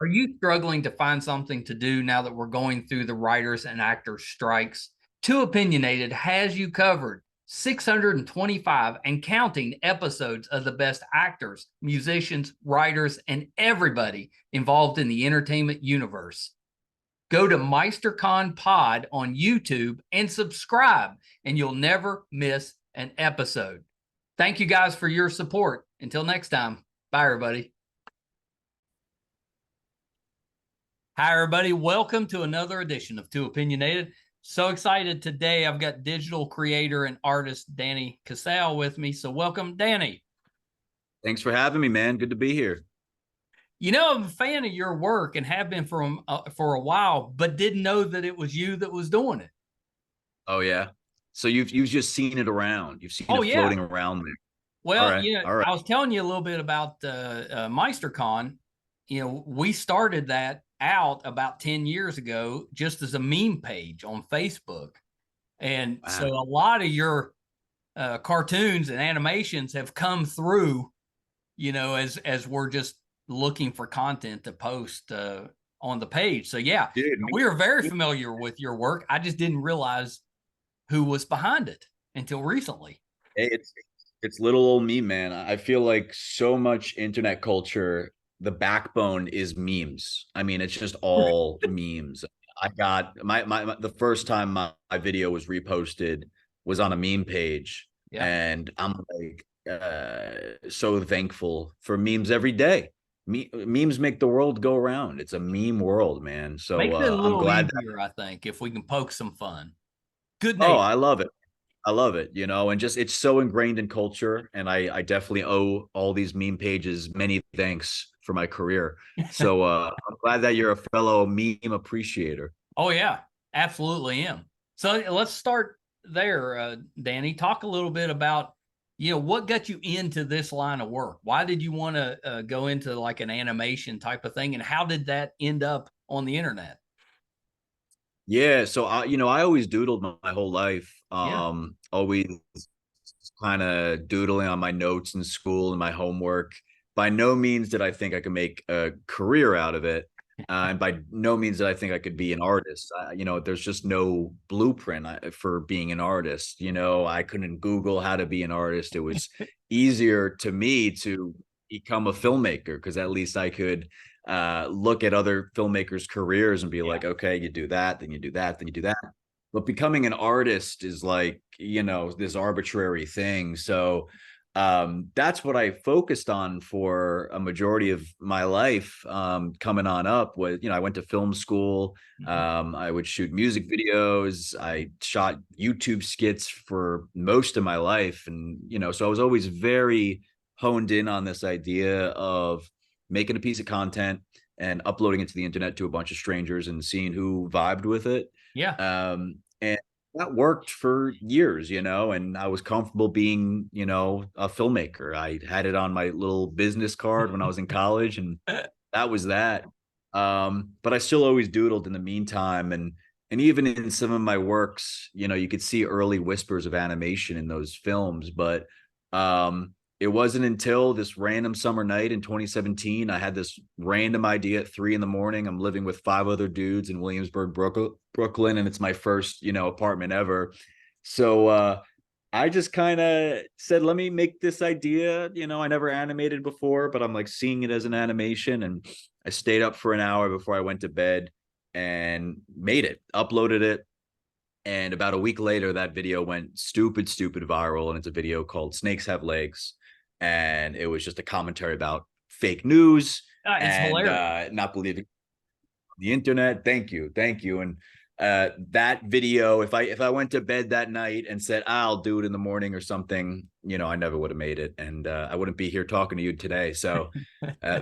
Are you struggling to find something to do now that we're going through the writers and actors strikes? Too Opinionated has you covered. 625 and counting episodes of the best actors, musicians, writers, and everybody involved in the entertainment universe. Go to MeisterCon Pod on YouTube and subscribe, and you'll never miss an episode. Thank you guys for your support. Until next time, bye, everybody. Hi, everybody. Welcome to another edition of Too Opinionated. So excited today. I've got digital creator and artist Danny Casale with me. So welcome, Danny. Thanks for having me, man. Good to be here. You know, I'm a fan of your work and have been for a while, but didn't know that it was you that was doing it. Oh yeah. So you've just seen it around. You've seen Oh, it yeah. floating around there. All Well, right. All right. I was telling you a little bit about MeisterCon. We started that out about 10 years ago just as a meme page on Facebook. And so Wow. a lot of your cartoons and animations have come through, as we're just looking for content to post on the page. So yeah, Dude, we are very familiar with your work. I just didn't realize who was behind it until recently. hey, it's little old me, man. I feel like so much internet culture, the backbone is memes. I mean, it's just all memes. I got the first time my video was reposted was on a meme page, Yeah. and I'm like so thankful for memes every day. Memes make the world go around. It's a meme world, man. So Makes it a I'm little glad that. easier, I think, if we can poke some fun. Good Oh, nature. I love it. I love it, and just it's so ingrained in culture. And I definitely owe all these meme pages many thanks for my career. So I'm glad that you're a fellow meme appreciator. Oh, yeah, absolutely am. So let's start there, Danny. Talk a little bit about, what got you into this line of work? Why did you want to go into like an animation type of thing? And how did that end up on the internet? Yeah, so I always doodled my whole life. Yeah. Always kind of doodling on my notes in school and my homework. By no means did I think I could make a career out of it. And by no means did I think I could be an artist. There's just no blueprint for being an artist. I couldn't Google how to be an artist. It was easier to me to become a filmmaker because at least I could look at other filmmakers' careers and be like, okay, you do that, then you do that, then you do that. But becoming an artist is like, this arbitrary thing. So that's what I focused on for a majority of my life coming on up was, I went to film school. I would shoot music videos. I shot YouTube skits for most of my life. And, so I was always very honed in on this idea of making a piece of content and uploading it to the internet to a bunch of strangers and seeing who vibed with it. Yeah. And that worked for years, and I was comfortable being, a filmmaker. I had it on my little business card when I was in college, and that was that. But I still always doodled in the meantime. And even in some of my works, you could see early whispers of animation in those films. But it wasn't until this random summer night in 2017, I had this random idea at 3 a.m. I'm living with 5 other dudes in Williamsburg, Brooklyn, and it's my first, apartment ever. So I just kind of said, let me make this idea. I never animated before, but I'm like seeing it as an animation. And I stayed up for an hour before I went to bed and made it, uploaded it. And about a week later, that video went stupid viral. And it's a video called Snakes Have Legs. And it was just a commentary about fake news It's and hilarious. not believing the internet. Thank you. And that video, if I went to bed that night and said I'll do it in the morning or something, I never would have made it, and I wouldn't be here talking to you today. So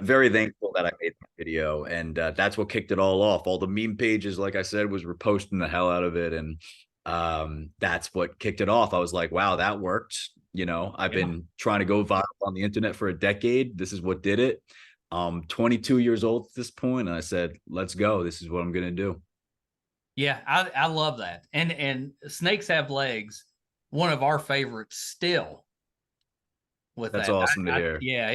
very thankful that I made that video, and that's what kicked it all off. All the meme pages, like I said, was reposting the hell out of it, and that's what kicked it off. I was like, wow, that worked. I've been trying to go viral on the internet for a decade. This is what did it. 22 years old at this point, and I said, let's go. This is what I'm gonna do. Yeah, I love that. And Snakes Have Legs, one of our favorites still with That's that. awesome to hear. Yeah,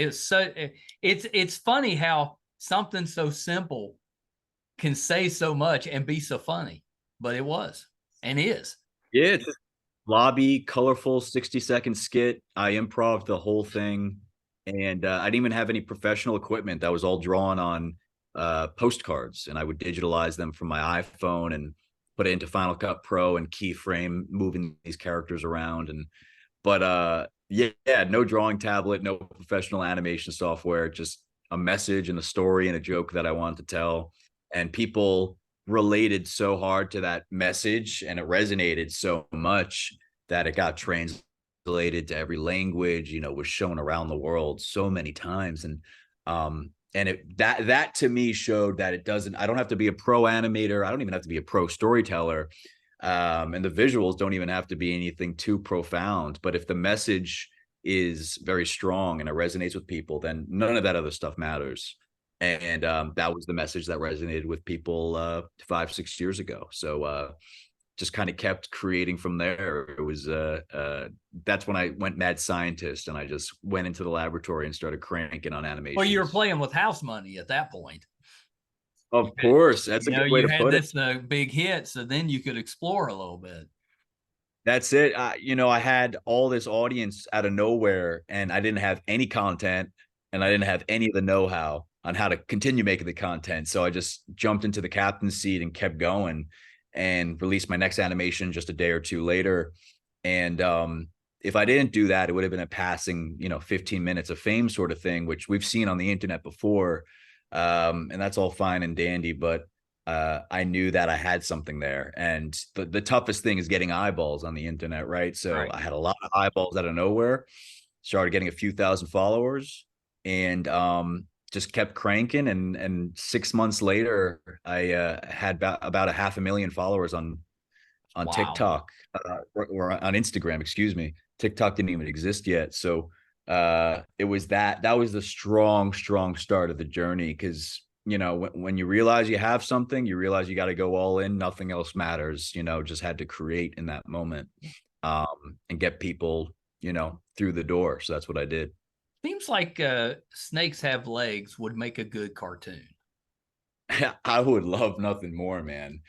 it's funny how something so simple can say so much and be so funny, but it was and is. Yeah, it's just lobby, colorful 60-second skit. I improv the whole thing. And I didn't even have any professional equipment. That was all drawn on postcards, and I would digitalize them from my iPhone and put it into Final Cut Pro and keyframe, moving these characters around. And yeah, no drawing tablet, no professional animation software, just a message and a story and a joke that I wanted to tell. And people related so hard to that message, and it resonated so much that it got translated to every language, was shown around the world so many times. And that to me showed that I don't have to be a pro animator. I don't even have to be a pro storyteller. And the visuals don't even have to be anything too profound. But if the message is very strong and it resonates with people, then none of that other stuff matters. And that was the message that resonated with people 5-6 years ago. So just kind of kept creating from there. It was that's when I went mad scientist, and I just went into the laboratory and started cranking on animation. Well, you were playing with house money at that point. Of course, that's a good way to put it. You had this big hit, so then you could explore a little bit. That's it. I had all this audience out of nowhere, and I didn't have any content, and I didn't have any of the know-how on how to continue making the content. So I just jumped into the captain's seat and kept going, and released my next animation just a day or two later. And if I didn't do that, it would have been a passing, 15 minutes of fame sort of thing, which we've seen on the internet before. And that's all fine and dandy, but I knew that I had something there. And the toughest thing is getting eyeballs on the internet, right? So right. I had a lot of eyeballs out of nowhere, started getting a few thousand followers, and just kept cranking. And 6 months later, I had about 500,000 followers on wow. TikTok or on Instagram, excuse me. TikTok didn't even exist yet. So it was that was the strong start of the journey. Because when you realize you have something, you realize you got to go all in. Nothing else matters. Just had to create in that moment, and get people through the door. So that's what I did. Seems like Snakes Have Legs would make a good cartoon. I would love nothing more, man.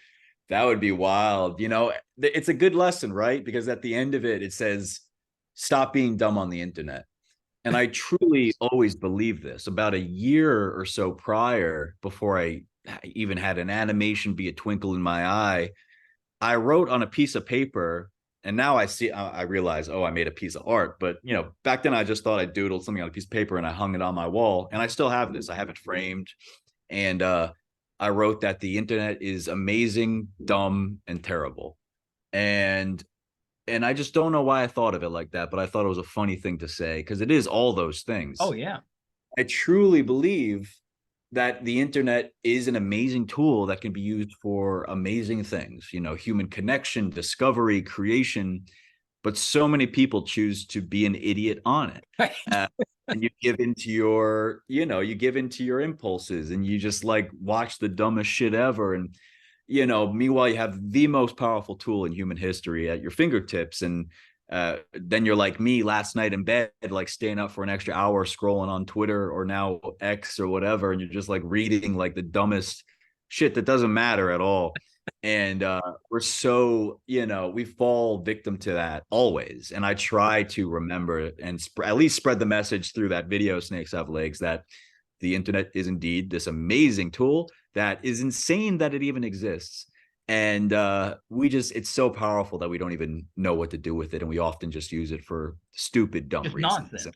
That would be wild. It's a good lesson, right? Because at the end of it, it says, stop being dumb on the internet. And I truly always believed this. About a year or so prior, before I even had an animation be a twinkle in my eye, I wrote on a piece of paper. And now I realize, I made a piece of art. But, back then I just thought I doodled something on a piece of paper and I hung it on my wall. And I still have this. I have it framed. And I wrote that the internet is amazing, dumb, and terrible. And I just don't know why I thought of it like that, but I thought it was a funny thing to say, because it is all those things. Oh, yeah. I truly believe that the internet is an amazing tool that can be used for amazing things, human connection, discovery, creation. But so many people choose to be an idiot on it. And you give into your, impulses, and you just watch the dumbest shit ever. And, meanwhile, you have the most powerful tool in human history at your fingertips. And then you're like me last night in bed, staying up for an extra hour scrolling on Twitter or now X or whatever. And you're just reading the dumbest shit that doesn't matter at all. And we're so, we fall victim to that always. And I try to remember and at least spread the message through that video, Snakes Have Legs, that the internet is indeed this amazing tool that is insane that it even exists. And it's so powerful that we don't even know what to do with it. And we often just use it for stupid, dumb reasons. Nonsense.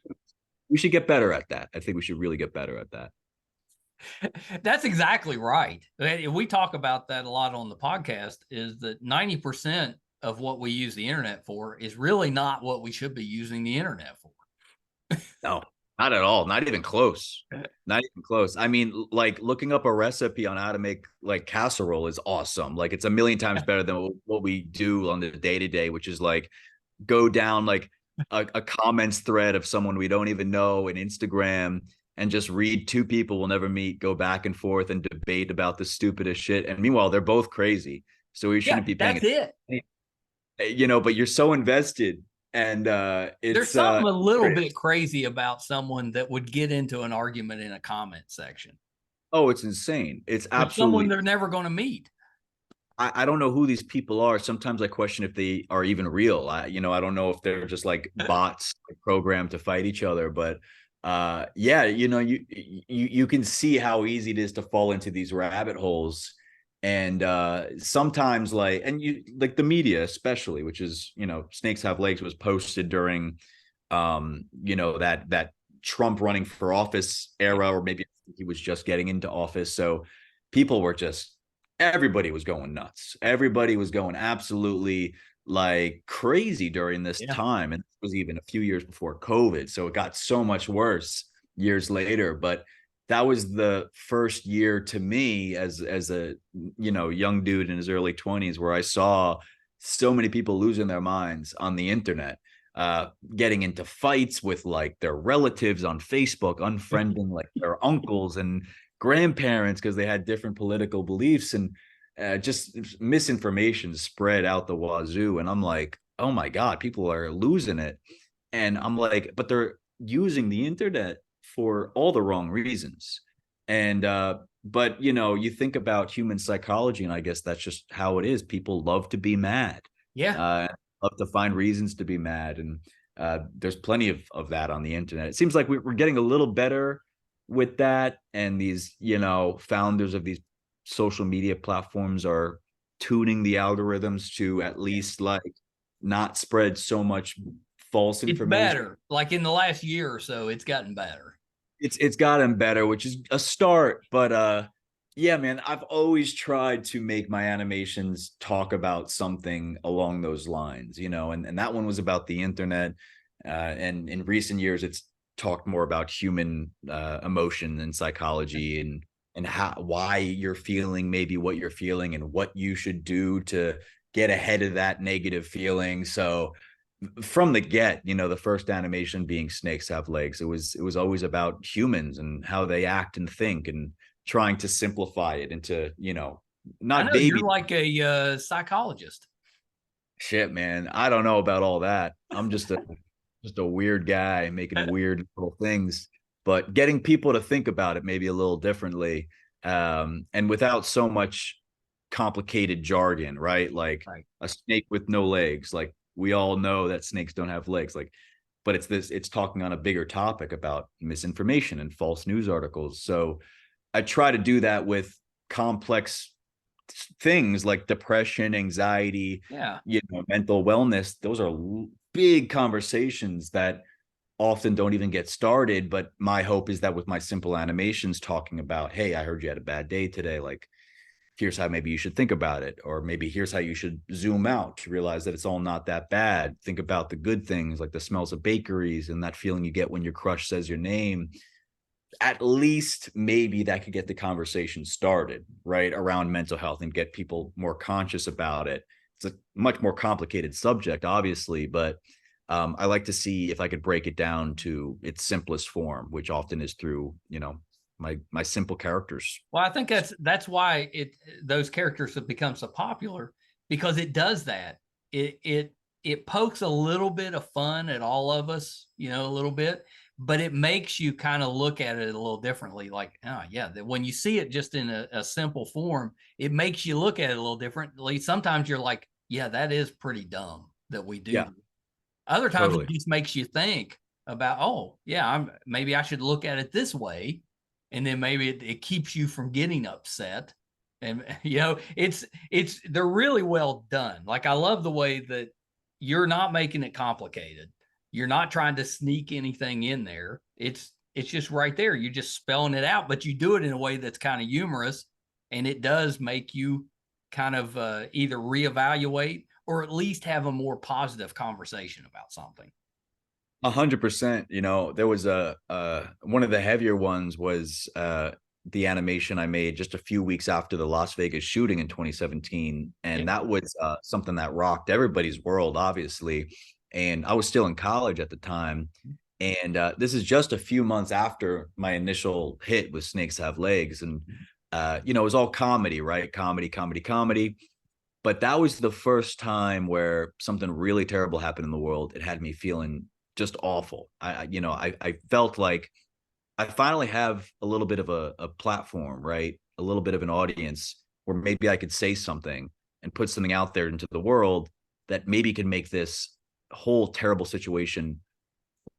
We should get better at that. I think we should really get better at that. That's exactly right. We talk about that a lot on the podcast, is that 90% of what we use the internet for is really not what we should be using the internet for. No, not at all. Not even close. Not even close. I mean, looking up a recipe on how to make casserole is awesome. It's a million times better than what we do on the day-to-day, which is go down a comments thread of someone we don't even know in Instagram and just read two people we'll never meet, go back and forth and debate about the stupidest shit. And meanwhile, they're both crazy. So we shouldn't be paying attention. But you're so invested. And there's something a little bit crazy about someone that would get into an argument in a comment section. Oh, it's insane. It's Or someone absolutely. they're never going to meet. I don't know who these people are. Sometimes I question if they are even real. I don't know if they're just like bots programmed to fight each other. But yeah, you can see how easy it is to fall into these rabbit holes. And sometimes and you like the media, especially, which is, Snakes Have Legs was posted during that Trump running for office era, or maybe he was just getting into office. So people were just everybody was going nuts. Everybody was going absolutely like crazy during this Yeah. time. And it was even a few years before COVID. So it got so much worse years later. But that was the first year to me as a young dude in his early 20s where I saw so many people losing their minds on the internet, getting into fights with like their relatives on Facebook, unfriending like their uncles and grandparents because they had different political beliefs, and just misinformation spread out the wazoo. And I'm like, oh my God, people are losing it. And I'm like, but they're using the internet for all the wrong reasons. And but you think about human psychology, and I guess that's just how it is. People love to be mad, Yeah. love to find reasons to be mad. And there's plenty of that on the internet. It seems like we're getting a little better with that, and these founders of these social media platforms are tuning the algorithms to at least like not spread so much false It's information. better. Like in the last year or so, it's gotten better. It's gotten better, which is a start. But yeah, man, I've always tried to make my animations talk about something along those lines, and that one was about the internet. And in recent years, it's talked more about human emotion and psychology, and why you're feeling maybe what you're feeling and what you should do to get ahead of that negative feeling. So from the the first animation being Snakes Have Legs, it was always about humans and how they act and think, and trying to simplify it into I not know you're baby like a psychologist. shit, man. I don't know about all that. I'm just a weird guy making weird little things, but getting people to think about it maybe a little differently, and without so much complicated jargon, right? Like Right. a snake with no legs. Like we all know that snakes don't have legs. Like, but it's talking on a bigger topic about misinformation and false news articles. So I try to do that with complex things like depression, anxiety, Yeah. mental wellness. Those are big conversations that often don't even get started. But my hope is that with my simple animations talking about, hey, I heard you had a bad day today. Like, here's how maybe you should think about it. Or maybe here's how you should zoom out to realize that it's all not that bad. Think about the good things like the smells of bakeries and that feeling you get when your crush says your name. At least maybe that could get the conversation started, right, around mental health and get people more conscious about it. It's a much more complicated subject, obviously, but I like to see if I could break it down to its simplest form, which often is through, my simple characters. Well, I think that's why those characters have become so popular, because it does that. It pokes a little bit of fun at all of us, a little bit, but it makes you kind of look at it a little differently. Like, oh yeah, that when you see it just in a simple form, it makes you look at it a little differently. Sometimes you're like, yeah, that is pretty dumb that we do. Yeah, Other times it totally. just makes you think about, oh yeah, maybe I should look at it this way, and then maybe it keeps you from getting upset. And it's they're really well done. Like I love the way that you're not making it complicated. You're not trying to sneak anything in there. It's just right there. You're just spelling it out, but you do it in a way that's kind of humorous, and it does make you kind of either reevaluate or at least have a more positive conversation about something. 100%. There was one of the heavier ones was the animation I made just a few weeks after the Las Vegas shooting in 2017, Yeah. and that was something that rocked everybody's world, obviously. And I was still in college at the time, and this is just a few months after my initial hit with Snakes Have Legs, and it was all comedy, right? Comedy, comedy, comedy. But that was the first time where something really terrible happened in the world. It had me feeling just awful. I felt like I finally have a little bit of a platform, right? A little bit of an audience where maybe I could say something and put something out there into the world that maybe can make this whole terrible situation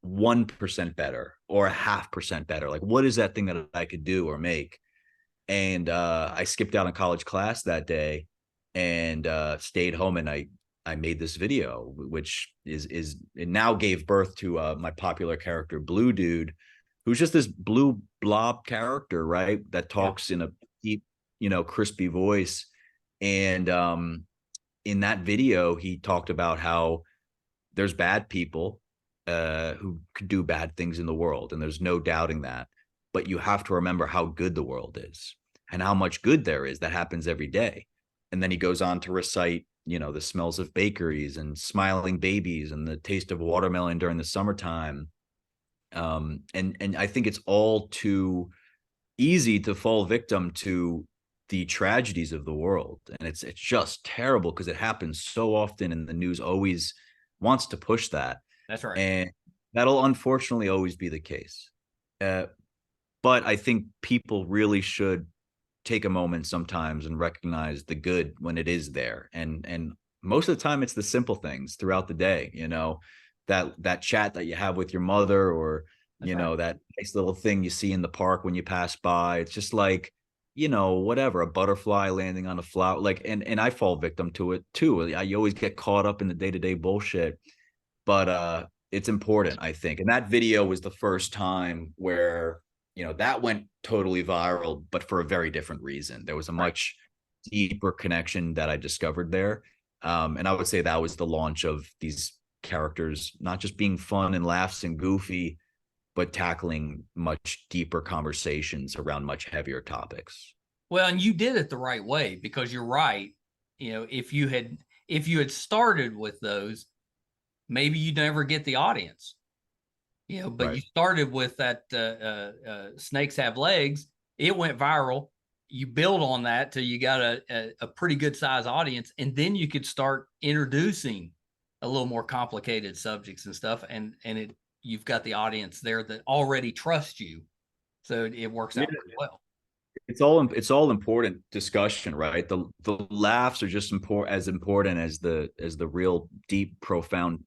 1% better or a 0.5% better. Like, what is that thing that I could do or make? And I skipped out on college class that day and stayed home, and I made this video, which is it now gave birth to my popular character Blue Dude, who's just this blue blob character, right? That Yeah. talks in a deep, crispy voice. And in that video, he talked about how there's bad people who could do bad things in the world, and there's no doubting that. But you have to remember how good the world is and how much good there is that happens every day. And then he goes on to recite, the smells of bakeries and smiling babies and the taste of watermelon during the summertime. And I think it's all too easy to fall victim to the tragedies of the world, and it's just terrible because it happens so often, and the news always wants to push that, That's right. and that'll unfortunately always be the case. Uh, but I think people really should take a moment sometimes and recognize the good when it is there. And most of the time it's the simple things throughout the day, that chat that you have with your mother, or That's right. that nice little thing you see in the park when you pass by. It's just like, whatever, a butterfly landing on a flower. Like, and I fall victim to it too. You always get caught up in the day-to-day bullshit, but it's important, I think. And that video was the first time where that went totally viral, but for a very different reason. There was a Right. much deeper connection that I discovered there. And I would say that was the launch of these characters, not just being fun and laughs and goofy, but tackling much deeper conversations around much heavier topics. Well, and you did it the right way, because you're right. If you had started with those, maybe you'd never get the audience. But Right. you started with that snakes have legs. It went viral. You build on that till you got a pretty good size audience, and then you could start introducing a little more complicated subjects and stuff, and you've got the audience there that already trusts you, so it works Yeah. out pretty well. It's all important discussion, right? The laughs are just important as the real deep, profound,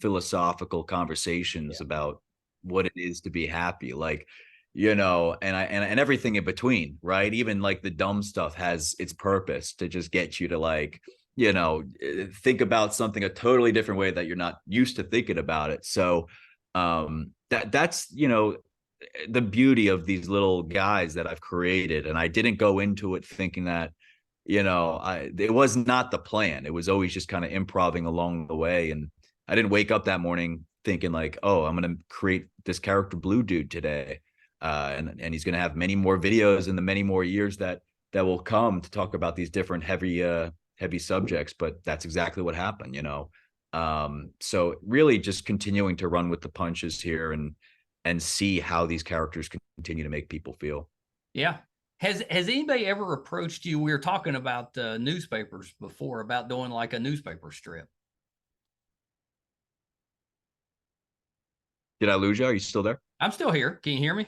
philosophical conversations Yeah. about what it is to be happy. Like, and everything in between, right? Even like the dumb stuff has its purpose to just get you to, like, think about something a totally different way that you're not used to thinking about it. So that's the beauty of these little guys that I've created. And I didn't go into it thinking that, it was not the plan. It was always just kind of improving along the way. And I didn't wake up that morning thinking like, oh, I'm going to create this character Blue Dude today. And he's going to have many more videos in the many more years that will come to talk about these different heavy subjects. But that's exactly what happened. So really just continuing to run with the punches here and see how these characters continue to make people feel. Yeah. Has anybody ever approached you? We were talking about newspapers before, about doing like a newspaper strip. Did I lose you? Are you still there? I'm still here. Can you hear me?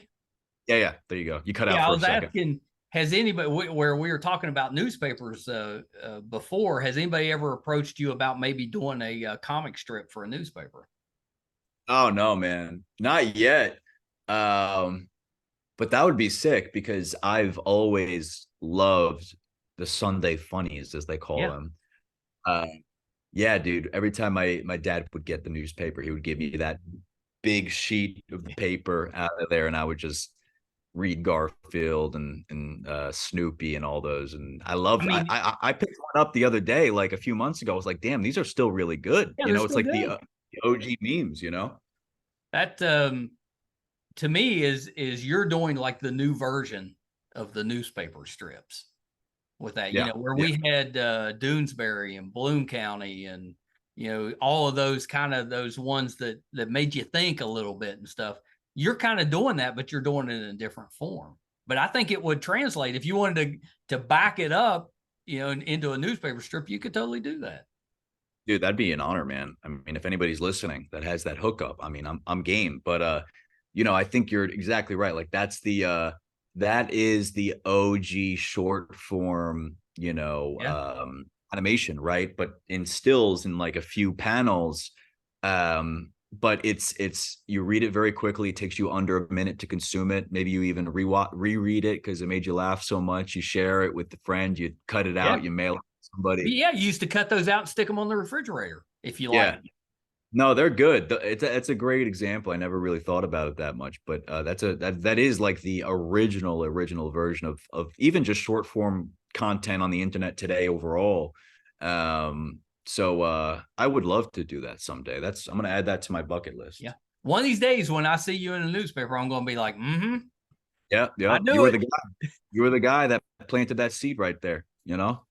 Yeah. There you go. You cut out Yeah, I for a was second. asking, has anybody, where we were talking about newspapers before, has anybody ever approached you about maybe doing a comic strip for a newspaper? Oh no, man, not yet. Um, but that would be sick because I've always loved the Sunday funnies, as they call Yeah. them. Uh, yeah, dude. Every time my dad would get the newspaper, he would give me that big sheet of the paper out of there, and I would just read Garfield and Snoopy and all those. And I I love. mean, I picked one up the other day, like a few months ago. I was like, damn, these are still really good. yeah, they're It's still like good. the OG memes. That to me is you're doing like the new version of the newspaper strips with that, Yeah, where yeah. we had Doonesbury and Bloom County and all of those kind of those ones that made you think a little bit and stuff. You're kind of doing that, but you're doing it in a different form. But I think it would translate if you wanted to back it up, into a newspaper strip. You could totally do that. Dude, that'd be an honor, man. I mean, if anybody's listening that has that hookup, I mean, I'm game. But I think you're exactly right. Like that is the OG short form, Yeah. animation, right? But in stills in like a few panels. But it's you read it very quickly. It takes you under a minute to consume it. Maybe you even reread it because it made you laugh so much. You share it with the friend, you cut it Yeah. out, you mail it to somebody. Yeah. You used to cut those out and stick them on the refrigerator if you like. Yeah. No, they're good. It's a great example. I never really thought about it that much, but that is like the original version of even just short form content on the internet today overall. So I would love to do that someday. I'm gonna add that to my bucket list. Yeah. One of these days when I see you in a newspaper, I'm going to be like, Yeah, I yeah. You knew were it. the guy. You were the guy that planted that seed right there. You know.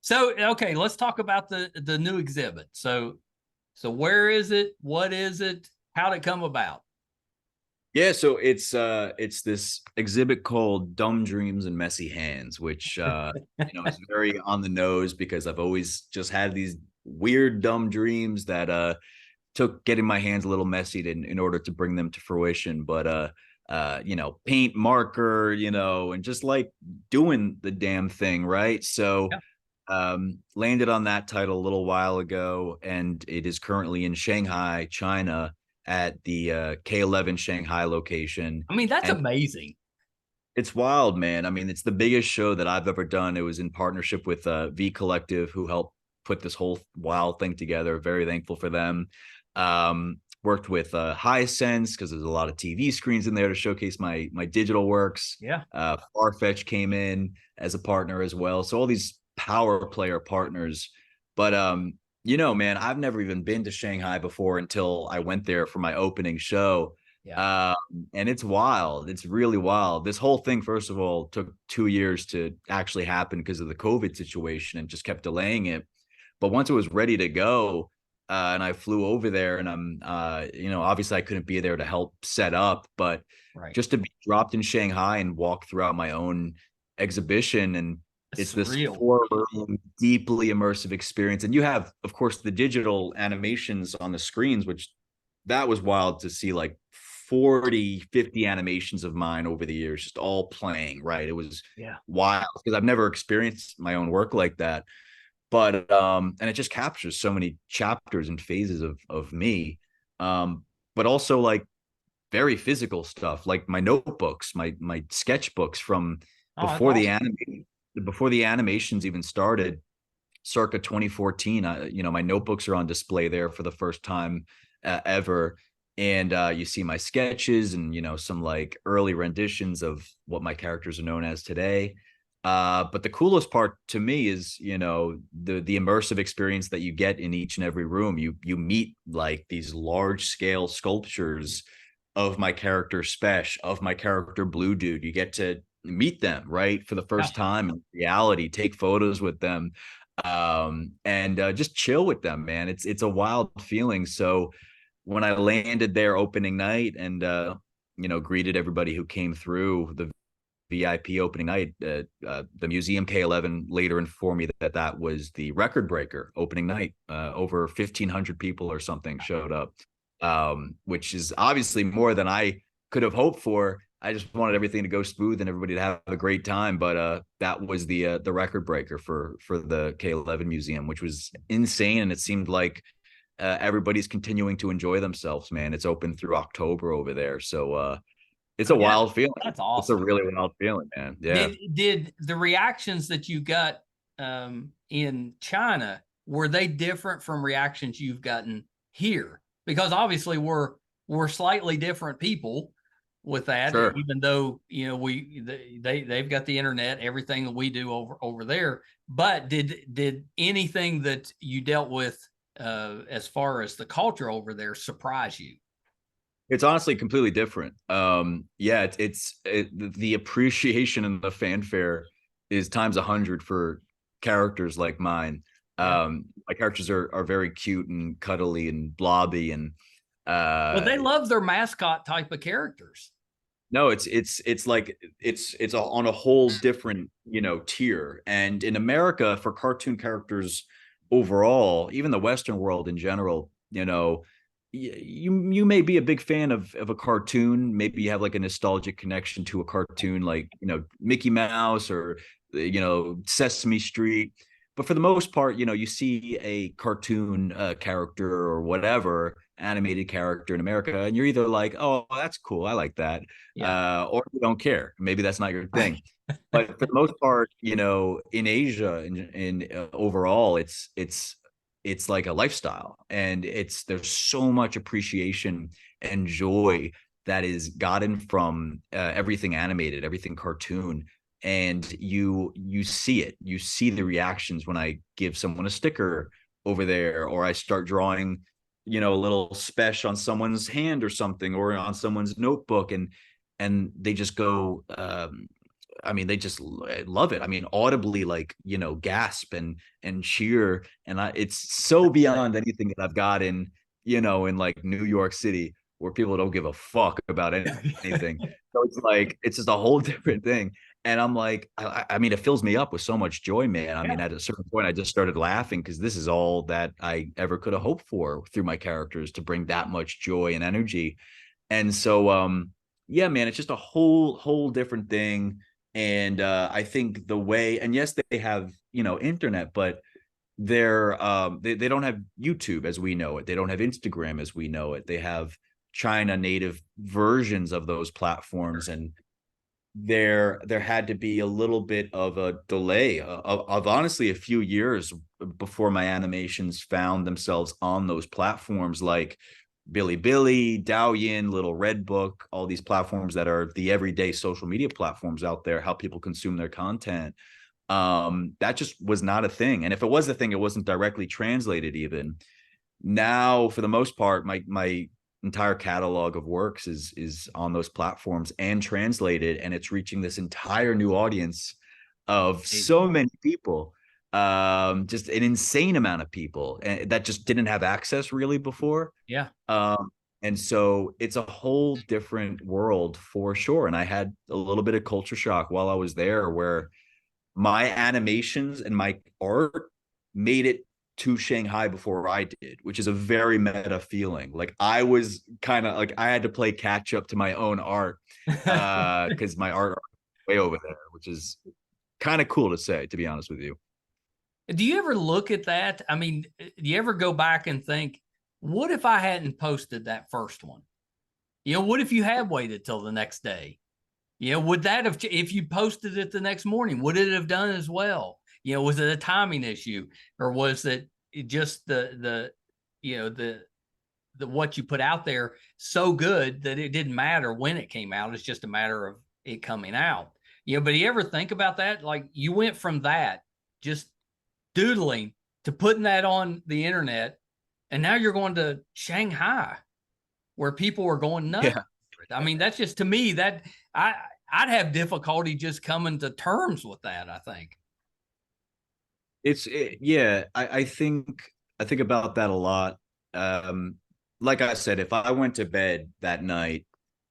So, okay, let's talk about the new exhibit. So where is it? What is it? How'd it come about? Yeah, so it's this exhibit called Dumb Dreams and Messy Hands, which is very on the nose because I've always just had these weird dumb dreams that took getting my hands a little messy in order to bring them to fruition. But paint, marker, and just like doing the damn thing, right? So Yeah. landed on that title a little while ago, and it is currently in Shanghai, China, at the K11 Shanghai location. I mean, that's And amazing. it's wild, man. I mean, it's the biggest show that I've ever done. It was in partnership with V Collective, who helped put this whole wild thing together. Very thankful for them. Worked with Hisense because there's a lot of TV screens in there to showcase my digital works. Yeah. Farfetch came in as a partner as well. So all these power player partners. But man, I've never even been to Shanghai before until I went there for my opening show. Yeah. And it's wild. It's really wild. This whole thing, first of all, took 2 years to actually happen because of the COVID situation and just kept delaying it. But once it was ready to go, and I flew over there, and I'm, obviously I couldn't be there to help set up, but Right. just to be dropped in Shanghai and walk throughout my own exhibition. And It's it's this surreal. 4 room, deeply immersive experience. And you have, of course, the digital animations on the screens, which that was wild to see, like 40, 50 animations of mine over the years, just all playing, right? It was Yeah. wild because I've never experienced my own work like that. But and it just captures so many chapters and phases of me. But also like very physical stuff, like my notebooks, my sketchbooks from Oh, that's before the awesome. anime before the animations even started, circa 2014. My notebooks are on display there for the first time ever. And you see my sketches and some like early renditions of what my characters are known as today. But the coolest part to me is the immersive experience that you get in each and every room. You meet like these large scale sculptures of my character Spesh, of my character Blue Dude. You get to meet them right for the Yeah. first time in reality, take photos with them, and just chill with them, man. It's a wild feeling. So when I landed there opening night and greeted everybody who came through the VIP opening night, the museum K11 later informed me that was the record breaker opening night. Over 1,500 people or something showed up, which is obviously more than I could have hoped for. I just wanted everything to go smooth and everybody to have a great time. But that was the record breaker for the K11 Museum, which was insane. And it seemed like everybody's continuing to enjoy themselves, man. It's open through October over there. So it's a Yeah. wild feeling. That's It's a awesome. really wild feeling, man. Yeah. Did the reactions that you got in China, were they different from reactions you've gotten here? Because obviously we're slightly different people with that, Sure. even though they've got the internet, everything that we do over there. But did anything that you dealt with as far as the culture over there surprise you? It's honestly completely different. Yeah, the appreciation and the fanfare is times 100 for characters like mine. Yeah. My characters are very cute and cuddly and blobby, and Well, uh they love their mascot type of characters. no, it's like on a whole different tier. And in America, for cartoon characters overall, even the Western world in general, you may be a big fan of a cartoon. Maybe you have like a nostalgic connection to a cartoon, like, you know, Mickey Mouse or, you know, Sesame Street. But for the most part, you know, you see a cartoon character or whatever animated character in America, and you're either like, oh, that's cool, I like that, Yeah. or you don't care. Maybe that's not your Right. thing. But for the most part, you know, in Asia, in overall, it's like a lifestyle, and there's so much appreciation and joy that is gotten from everything animated, everything cartoon. And you see it, you see the reactions when I give someone a sticker over there, or I start drawing, you know, a little spesh on someone's hand or something, or on someone's notebook, and they just go, I mean, they just love it. I mean, audibly, like, you know, gasp and cheer. And it's so beyond anything that I've got in, you know, in like New York City, where people don't give a fuck about anything. So it's like it's just a whole different thing. And I'm like, I mean, it fills me up with so much joy, man. I mean, Yeah. at a certain point, I just started laughing because this is all that I ever could have hoped for through my characters, to bring that much joy and energy. And so, yeah, man, it's just a whole different thing. And I think the way, and yes, they have, you know, internet, but they don't have YouTube as we know it. They don't have Instagram as we know it. They have China native versions of those platforms. And there had to be a little bit of a delay of honestly a few years before my animations found themselves on those platforms, like Bilibili, Douyin, Little Red Book, all these platforms that are the everyday social media platforms out there, how people consume their content. That just was not a thing. And if it was a thing, it wasn't directly translated even. Now, for the most part, my entire catalog of works is on those platforms and translated, and it's reaching this entire new audience of so many people, just an insane amount of people that just didn't have access really before. Yeah. And so it's a whole different world for sure. And I had a little bit of culture shock while I was there, where my animations and my art made it to Shanghai before I did, which is a very meta feeling. Like I was kind of like I had to play catch up to my own art because my art way over there, which is kind of cool to say, to be honest with you. Do you ever look at that? I mean, do you ever go back and think, what if I hadn't posted that first one? You know, what if you had waited till the next day? You know, would that have, if you posted it the next morning, would it have done as well? You know, was it a timing issue, or was it just you know, the what you put out there so good that it didn't matter when it came out? It's just a matter of it coming out. You know, but you ever think about that? Like you went from that just doodling to putting that on the internet, and now you're going to Shanghai where people are going nuts. Yeah. I mean, that's just, to me, that I'd have difficulty just coming to terms with that, I think. Yeah, I think about that a lot. Um, like I said, if I went to bed that night,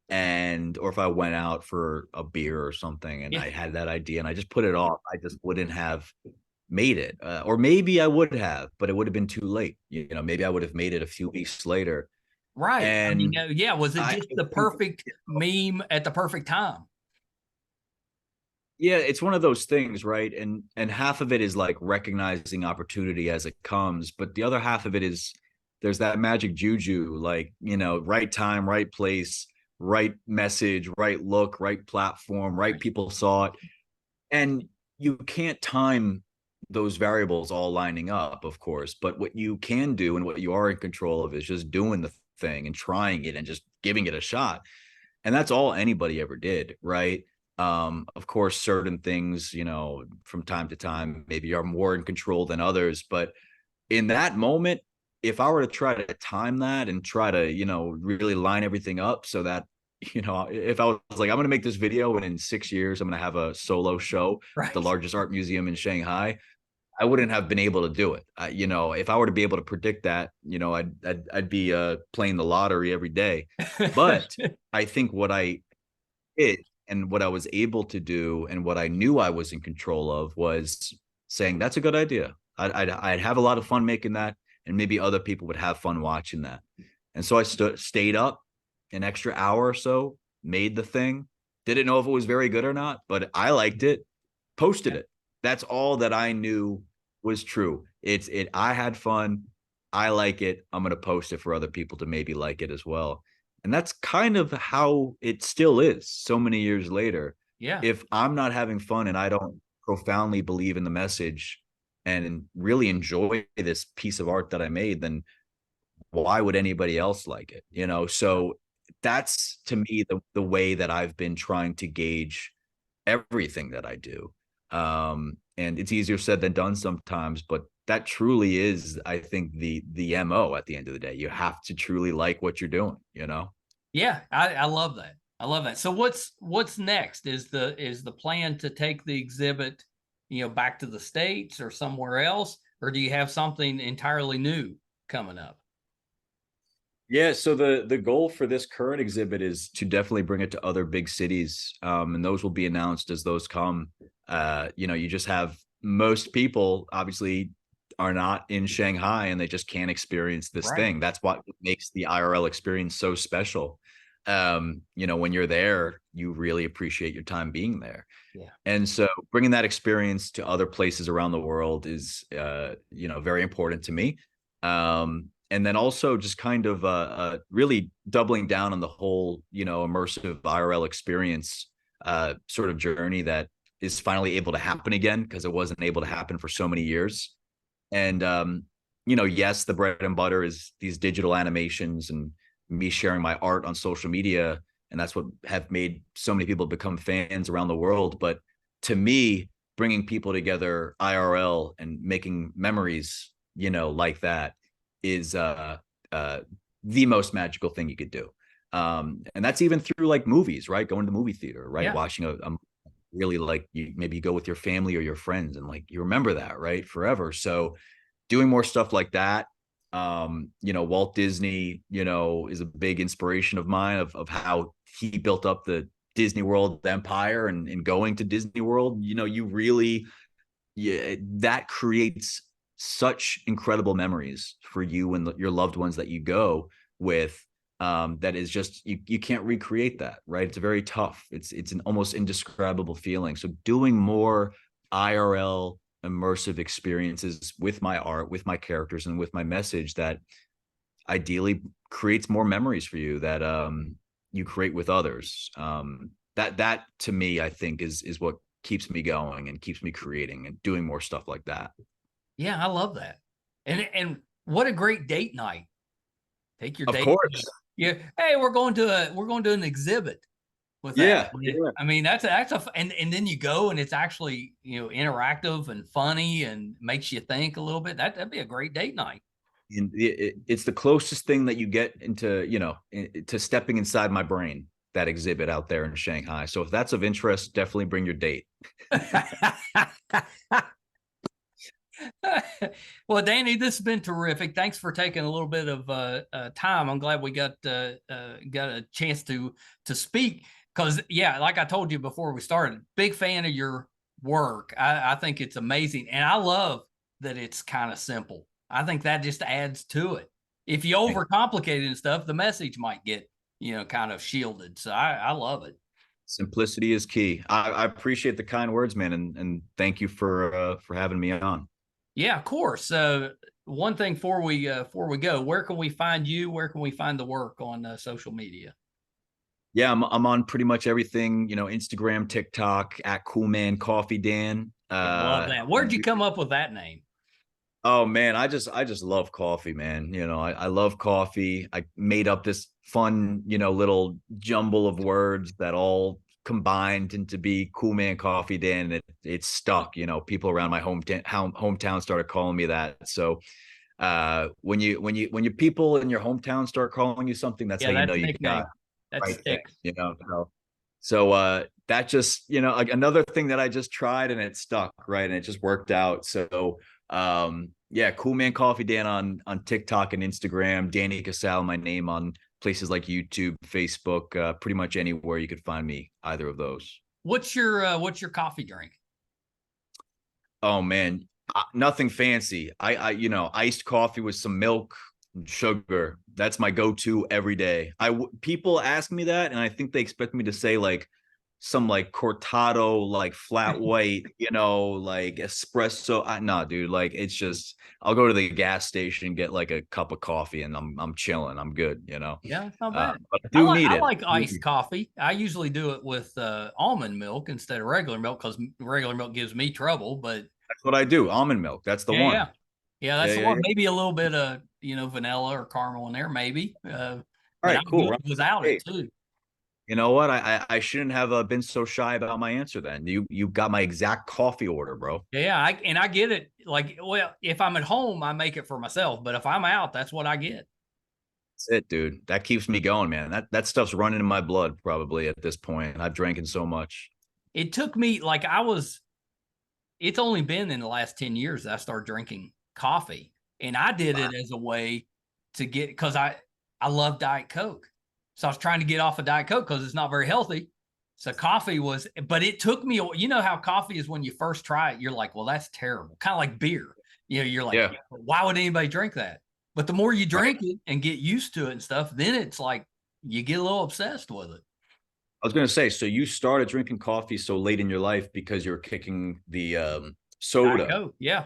and or if I went out for a beer or something and Yeah. I had that idea and I just put it off, I just wouldn't have made it. Or maybe I would have, but it would have been too late. You know, maybe I would have made it a few weeks later. Right. I mean, And yeah, was it I just the think, perfect meme at the perfect time? yeah, it's one of those things, right? And half of it is like recognizing opportunity as it comes, but the other half of it is there's that magic juju, like, you know, right time, right place, right message, right look, right platform, right people saw it. And you can't time those variables all lining up, of course, but what you can do and what you are in control of is just doing the thing and trying it and just giving it a shot. And that's all anybody ever did, right? Of course, certain things, you know, from time to time maybe are more in control than others, but in that moment, if I were to try to time that and try to, you know, really line everything up so that, you know, if I was like, I'm going to make this video and in 6 years I'm going to have a solo show at the Right. largest art museum in Shanghai, I wouldn't have been able to do it. You know, if I were to be able to predict that, you know, I'd be playing the lottery every day. But I think what I did and what I was able to do and what I knew I was in control of was saying that's a good idea. I'd have a lot of fun making that, and maybe other people would have fun watching that. And so I stayed up an extra hour or so, made the thing. Didn't know if it was very good or not, but I liked it, posted it. That's all that I knew was true. I had fun. I like it. I'm going to post it for other people to maybe like it as well. And that's kind of how it still is so many years later. Yeah. If I'm not having fun and I don't profoundly believe in the message and really enjoy this piece of art that I made, then why would anybody else like it? So that's to me the way that I've been trying to gauge everything that I do. And it's easier said than done sometimes, but that truly is, I think, the MO at the end of the day. You have to truly like what you're doing, Yeah, I love that. I love that. So what's next? Is the plan to take the exhibit, back to the States or somewhere else, or do you have something entirely new coming up? Yeah, so the goal for this current exhibit is to definitely bring it to other big cities, and those will be announced as those come. You just have most people obviously are not in Shanghai and they just can't experience this Right. thing. That's what makes the IRL experience so special. When you're there, you really appreciate your time being there. Yeah. And so bringing that experience to other places around the world is, very important to me. And then also just kind of really doubling down on the whole, immersive IRL experience sort of journey that is finally able to happen again because it wasn't able to happen for so many years. And, yes, the bread and butter is these digital animations and me sharing my art on social media. And that's what have made so many people become fans around the world. But to me, bringing people together IRL and making memories, like that is the most magical thing you could do. And that's even through like movies, right? Going to the movie theater, right? Yeah. Watching a really like maybe you go with your family or your friends and like you remember that, right? Forever. So doing more stuff like that. Walt Disney, is a big inspiration of mine of how he built up the Disney World empire and going to Disney World, you really, yeah, that creates such incredible memories for you and your loved ones that you go with. That is just you can't recreate that, right? It's very tough. It's an almost indescribable feeling. So doing more IRL immersive experiences with my art, with my characters, and with my message that ideally creates more memories for you that you create with others. That to me, I think is what keeps me going and keeps me creating and doing more stuff like that. Yeah, I love that. And what a great date night. Take your Of date. course. Yeah. Hey, we're going to an exhibit with that. Yeah. Yeah. I mean, and then you go and it's actually, interactive and funny and makes you think a little bit. That'd be a great date night. And it's the closest thing that you get into, to stepping inside my brain, that exhibit out there in Shanghai. So if that's of interest, definitely bring your date. Well, Danny, this has been terrific. Thanks for taking a little bit of time. I'm glad we got a chance to speak because, yeah, like I told you before we started, big fan of your work. I think it's amazing, and I love that it's kind of simple. I think that just adds to it. If you overcomplicate it and stuff, the message might get kind of shielded. So I love it. Simplicity is key. I appreciate the kind words, man, and thank you for having me on. Yeah, of course. One thing before we go, where can we find you? Where can we find the work on social media? Yeah, I'm on pretty much everything, Instagram, TikTok, at Coolman Coffeedan. Yeah, I love that. Where'd you come up with that name? Oh man, I just love coffee, man. I love coffee. I made up this fun, little jumble of words that all combined into be Coolman Coffeedan. It stuck. People around my hometown started calling me that. So when you people in your hometown start calling you something, that's Yeah, how you know that's a you nickname. got That right thing. sticks. So that just, like another thing that I just tried and it stuck, right? And it just worked out. So yeah, Coolman Coffeedan on TikTok and Instagram, Danny Casale, my name on places like YouTube, Facebook, pretty much anywhere you could find me, either of those. What's your coffee drink? Oh man, nothing fancy. I iced coffee with some milk, Sugar. That's my go-to every day. People ask me that, and I think they expect me to say like some like cortado, like flat white, like espresso. Nah, dude. Like it's just I'll go to the gas station, get like a cup of coffee, and I'm chilling. I'm good. Yeah, it's not bad. But I I do like need I it. like iced coffee. I usually do it with almond milk instead of regular milk because regular milk gives me trouble. But That's what I do. Almond milk. That's the yeah, one. that's Yeah, the yeah, one. yeah. Maybe a little bit of vanilla or caramel in there, maybe. All But right, I'm cool. good without it Hey, too. you know what? I shouldn't have been so shy about my answer. Then you got my exact coffee order, bro. Yeah, I get it. Like, well, if I'm at home, I make it for myself. But if I'm out, that's what I get. That's it, dude. That keeps me going, man. That stuff's running in my blood probably at this point. I've drank so much. It took me like I was. It's only been in the last 10 years that I started drinking coffee, and I did it as a way to get because I love Diet Coke, so I was trying to get off of Diet Coke because it's not very healthy. So coffee was, but it took me. You know how coffee is when you first try it, you're like, well, that's terrible. Kind of like beer. You're like, Yeah. why would anybody drink that? But the more you Right. drink it and get used to it and stuff, then it's like you get a little obsessed with it. I was gonna say, so you started drinking coffee so late in your life because you're kicking the Diet soda. Coke, yeah.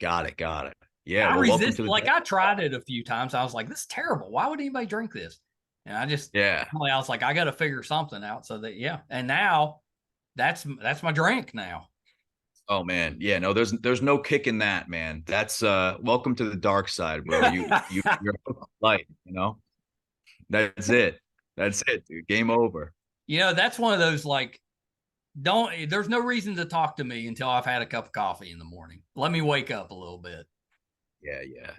Got it. Yeah, I well, welcome resist, to the like, I tried it a few times. I was like, this is terrible. Why would anybody drink this? And yeah. I was like, I got to figure something out. So that, yeah. And now that's my drink now. Oh man, yeah, no, there's no kicking that, man. That's welcome to the dark side, bro. You're light, That's it. That's it, dude. Game over. That's one of those, like, there's no reason to talk to me until I've had a cup of coffee in the morning. Let me wake up a little bit.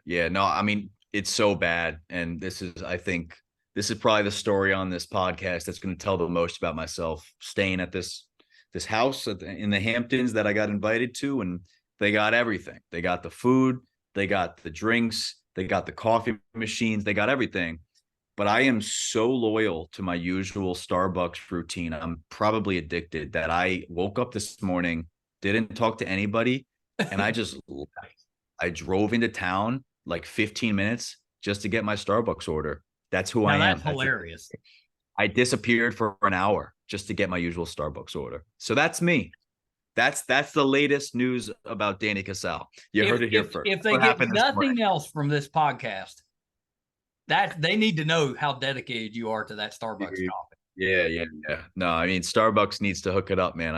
Yeah. No, I mean, it's so bad. And I think this is probably the story on this podcast that's going to tell the most about myself staying at this house in the Hamptons that I got invited to. And they got everything. They got the food, they got the drinks, they got the coffee machines, they got everything. But I am so loyal to my usual Starbucks routine. I'm probably addicted that I woke up this morning, didn't talk to anybody, and I drove into town like 15 minutes just to get my Starbucks order. That's who I Now that's am. hilarious. I disappeared for an hour just to get my usual Starbucks order. So that's me. That's the latest news about Danny Casale. You heard it here first. If they What get happened this morning? nothing else from this podcast, that they need to know how dedicated you are to that Starbucks coffee. Yeah. No, I mean Starbucks needs to hook it up, man.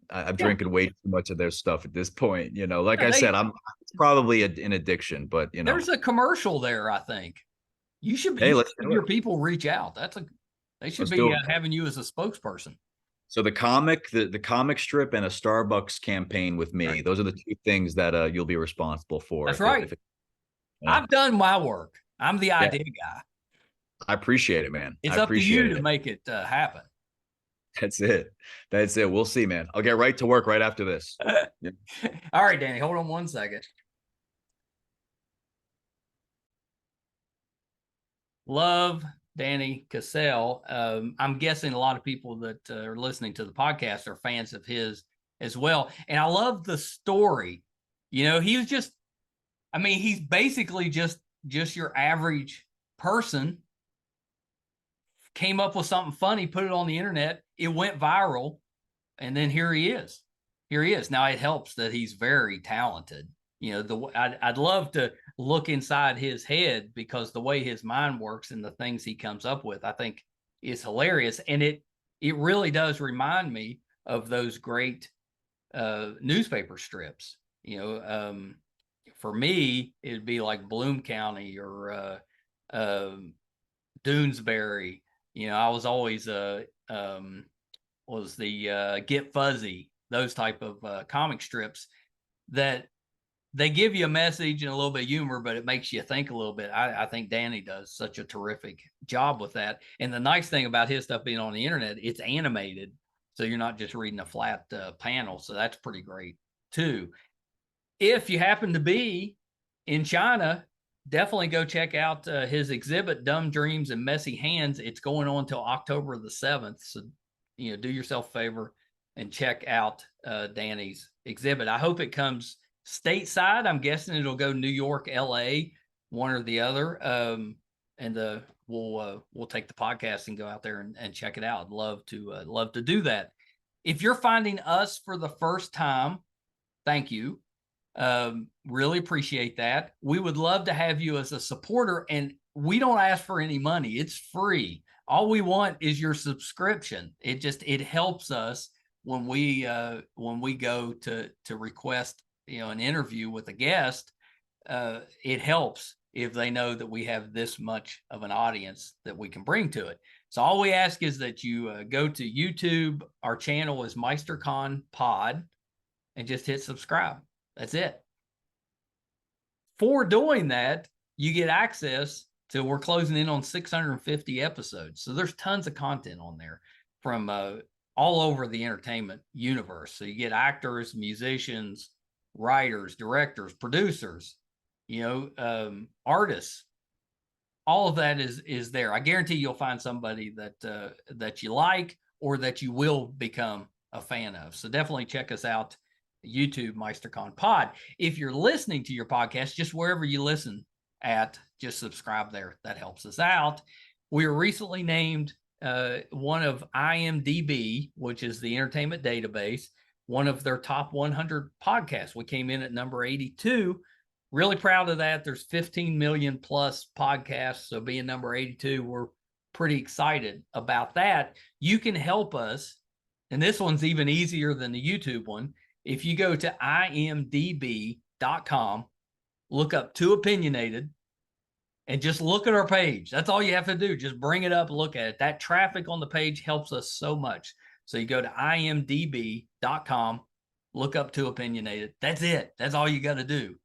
I'm drinking way too much of their stuff at this point. Like I said, it's probably an addiction, but There's a commercial there. I think you should hey, let's have do your it. people reach out. They should Let's be do it. having you as a spokesperson. So the comic strip and a Starbucks campaign with me. Right. Those are the two things that you'll be responsible for. That's right. I've done my work. I'm the idea guy. I appreciate it, man. It's I up to you appreciate to it. make it happen. That's it. That's it. We'll see, man. I'll get right to work right after this. Yeah. All right, Danny, hold on one second. Love Danny Casale. I'm guessing a lot of people that are listening to the podcast are fans of his as well. And I love the story. He was just, I mean, he's basically just your average person. Came up with something funny, put it on the internet. It went viral. And then here he is. Now it helps that he's very talented. I'd love to look inside his head because the way his mind works and the things he comes up with, I think is hilarious. And it really does remind me of those great newspaper strips. For me, it'd be like Bloom County or Doonesbury. I was always was the Get Fuzzy, those type of comic strips that they give you a message and a little bit of humor, but it makes you think a little bit. I think Danny does such a terrific job with that. And the nice thing about his stuff being on the internet, it's animated. So you're not just reading a flat panel. So that's pretty great too. If you happen to be in China, definitely go check out his exhibit, Dumb Dreams and Messy Hands. It's going on till October the 7th. So, do yourself a favor and check out Danny's exhibit. I hope it comes stateside. I'm guessing it'll go New York, LA, one or the other. And we'll take the podcast and go out there and check it out. I'd love to do that. If you're finding us for the first time, thank you. Really appreciate that. We would love to have you as a supporter, and we don't ask for any money. It's free. All we want is your subscription. It helps us when we go to request, an interview with a guest. It helps if they know that we have this much of an audience that we can bring to it. So all we ask is that you go to YouTube. Our channel is MeisterCon Pod, and just hit subscribe. That's it. For doing that, you get access to, we're closing in on 650 episodes. So there's tons of content on there from all over the entertainment universe. So you get actors, musicians, writers, directors, producers, artists. All of that is there. I guarantee you'll find somebody that you like or that you will become a fan of. So definitely check us out, YouTube MeisterCon Pod. If you're listening to your podcast, just wherever you listen at, just subscribe there. That helps us out. We were recently named one of IMDb, which is the entertainment database, one of their top 100 podcasts. We came in at number 82. Really proud of that. There's 15 million plus podcasts. So being number 82, we're pretty excited about that. You can help us. And this one's even easier than the YouTube one. If you go to imdb.com, look up Too Opinionated, and just look at our page. That's all you have to do. Just bring it up, look at it. That traffic on the page helps us so much. So you go to imdb.com, look up Too Opinionated. That's it. That's all you got to do.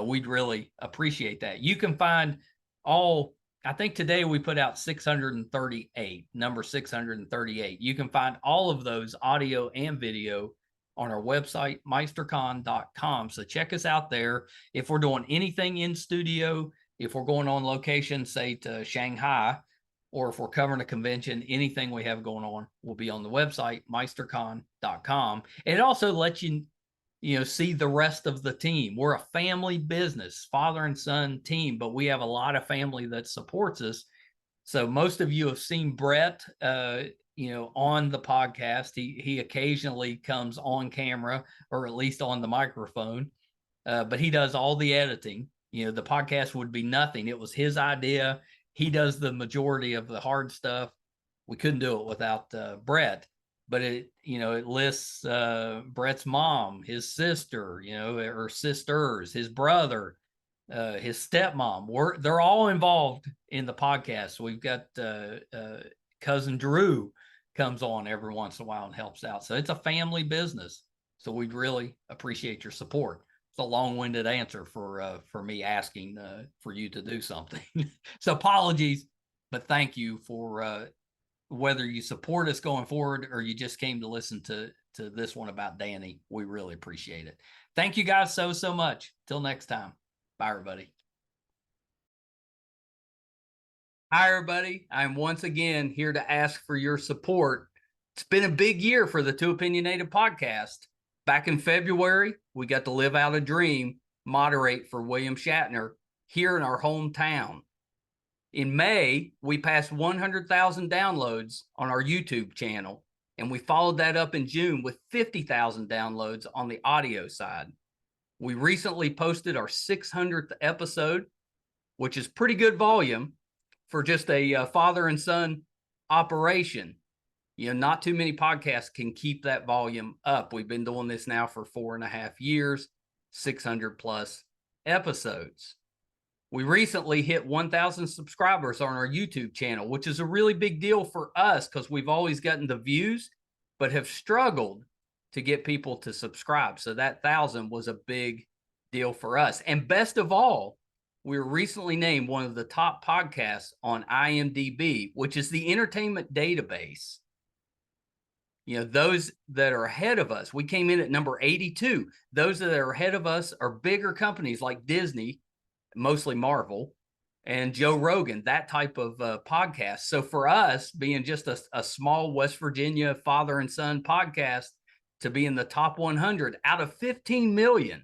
We'd really appreciate that. You can find I think today we put out 638, number 638. You can find all of those audio and video on our website, meistercon.com. So check us out there. If we're doing anything in studio, if we're going on location, say to Shanghai, or if we're covering a convention, anything we have going on will be on the website, meistercon.com. And it also lets you see the rest of the team. We're a family business, father and son team, but we have a lot of family that supports us. So most of you have seen Brett, on the podcast. He occasionally comes on camera, or at least on the microphone, but he does all the editing. The podcast would be nothing. It was his idea. He does the majority of the hard stuff. We couldn't do it without Brett. But it lists Brett's mom, his sister, or sisters, his brother, his stepmom. They're all involved in the podcast. We've got cousin Drew comes on every once in a while and helps out. So it's a family business. So we'd really appreciate your support. It's a long-winded answer for me asking for you to do something. So apologies, but thank you for whether you support us going forward or you just came to listen to this one about Danny. We really appreciate it. Thank you guys so much. Till next time. Bye, everybody. Hi, everybody. I'm once again here to ask for your support. It's been a big year for the Too Opinionated podcast. Back in February, we got to live out a dream, moderate for William Shatner here in our hometown. In May, we passed 100,000 downloads on our YouTube channel, and we followed that up in June with 50,000 downloads on the audio side. We recently posted our 600th episode, which is pretty good volume for just a father and son operation. Not too many podcasts can keep that volume up. We've been doing this now for 4.5 years, 600 plus episodes. We recently hit 1,000 subscribers on our YouTube channel, which is a really big deal for us because we've always gotten the views, but have struggled to get people to subscribe. So that 1,000 was a big deal for us. And best of all, we were recently named one of the top podcasts on IMDb, which is the entertainment database. Those that are ahead of us, we came in at number 82. Those that are ahead of us are bigger companies like Disney, mostly Marvel, and Joe Rogan, that type of podcast. So for us, being just a small West Virginia father and son podcast, to be in the top 100 out of 15 million,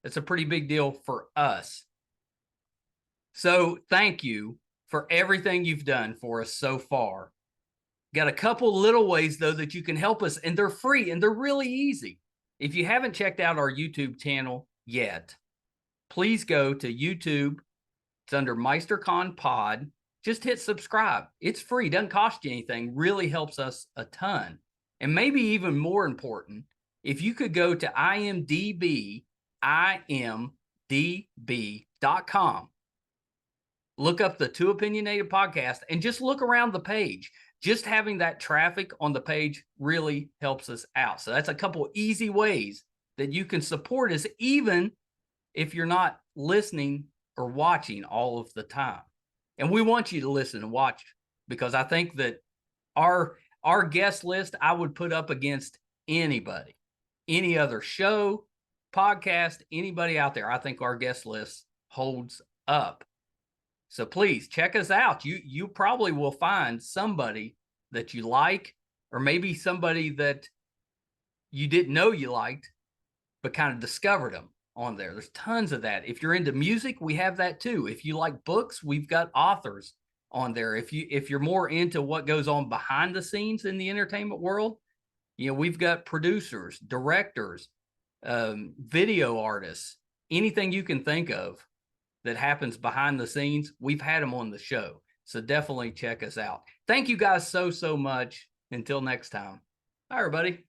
it's a pretty big deal for us. So thank you for everything you've done for us so far. Got a couple little ways, though, that you can help us, and they're free and they're really easy. If you haven't checked out our YouTube channel yet, please go to YouTube. It's under MeisterCon Pod. Just hit subscribe. It's free, doesn't cost you anything, really helps us a ton. And maybe even more important, if you could go to imdb.com, look up the Two Opinionated podcast, and just look around the page. Just having that traffic on the page really helps us out. So that's a couple easy ways that you can support us, even if you're not listening or watching all of the time. And we want you to listen and watch, because I think that our guest list, I would put up against anybody, any other show, podcast, anybody out there. I think our guest list holds up. So please check us out. You probably will find somebody that you like, or maybe somebody that you didn't know you liked, but kind of discovered them on there. There's tons of that. If you're into music, we have that too. If you like books, we've got authors on there. If you're more into what goes on behind the scenes in the entertainment world, we've got producers, directors, video artists, anything you can think of that happens behind the scenes, we've had them on the show. So definitely check us out. Thank you guys so much. Until next time. Bye, everybody.